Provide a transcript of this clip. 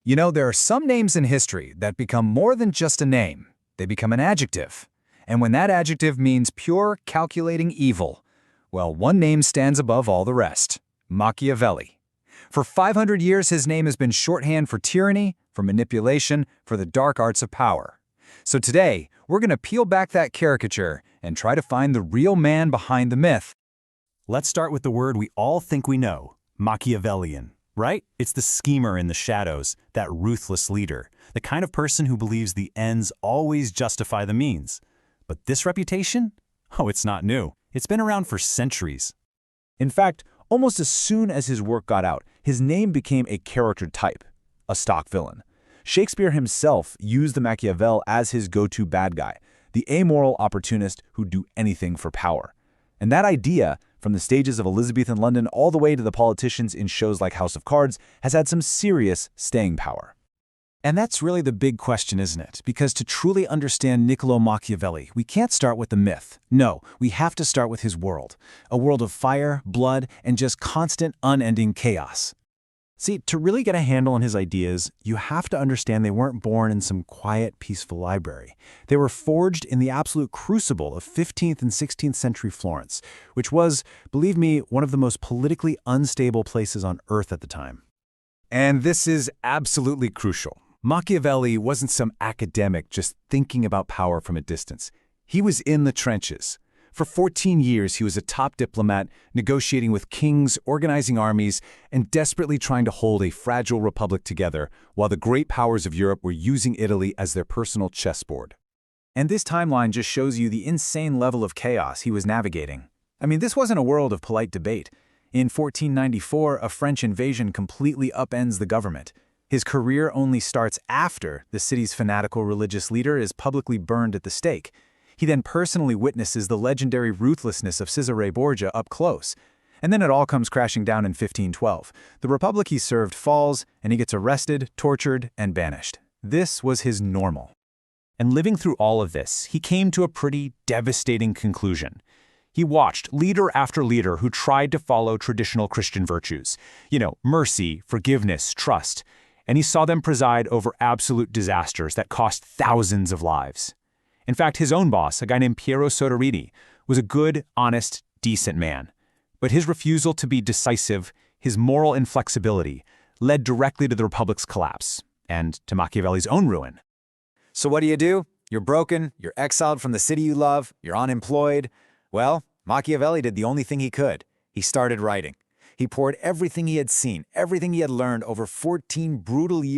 You know, there are some names in history that become more than just a name. They become an adjective. And when that adjective means pure, calculating evil, well, one name stands above all the rest: Machiavelli. For 500 years, his name has been shorthand for tyranny, for manipulation, for the dark arts of power. So today, we're going to peel back that caricature and try to find the real man behind the myth. Let's start with the word we all think we know, Machiavellian. Right? It's the schemer in the shadows, that ruthless leader, the kind of person who believes the ends always justify the means. But this reputation? Oh, it's not new. It's been around for centuries. In fact, almost as soon as his work got out, his name became a character type, a stock villain. Shakespeare himself used the Machiavel as his go-to bad guy, the amoral opportunist who'd do anything for power. And that idea, from the stages of Elizabethan London all the way to the politicians in shows like House of Cards, has had some serious staying power. And that's really the big question, isn't it? Because to truly understand Niccolò Machiavelli, we can't start with the myth. No, we have to start with his world. A world of fire, blood, and just constant, unending chaos. See, to really get a handle on his ideas, you have to understand they weren't born in some quiet, peaceful library. They were forged in the absolute crucible of 15th and 16th century Florence, which was, believe me, one of the most politically unstable places on earth at the time. And this is absolutely crucial. Machiavelli wasn't some academic just thinking about power from a distance. He was in the trenches. For 14 years, he was a top diplomat, negotiating with kings, organizing armies, and desperately trying to hold a fragile republic together while the great powers of Europe were using Italy as their personal chessboard. And this timeline just shows you the insane level of chaos he was navigating. I mean, this wasn't a world of polite debate. In 1494, a French invasion completely upends the government. His career only starts after the city's fanatical religious leader is publicly burned at the stake. He then personally witnesses the legendary ruthlessness of Cesare Borgia up close. And then it all comes crashing down in 1512. The republic he served falls, and he gets arrested, tortured, and banished. This was his normal. And living through all of this, he came to a pretty devastating conclusion. He watched leader after leader who tried to follow traditional Christian virtues. Mercy, forgiveness, trust. And he saw them preside over absolute disasters that cost thousands of lives. In fact, his own boss, a guy named Piero Soderini, was a good, honest, decent man. But his refusal to be decisive, his moral inflexibility, led directly to the Republic's collapse, and to Machiavelli's own ruin. So what do? You're broken, you're exiled from the city you love, you're unemployed. Well, Machiavelli did the only thing he could. He started writing. He poured everything he had seen, everything he had learned over 14 brutal years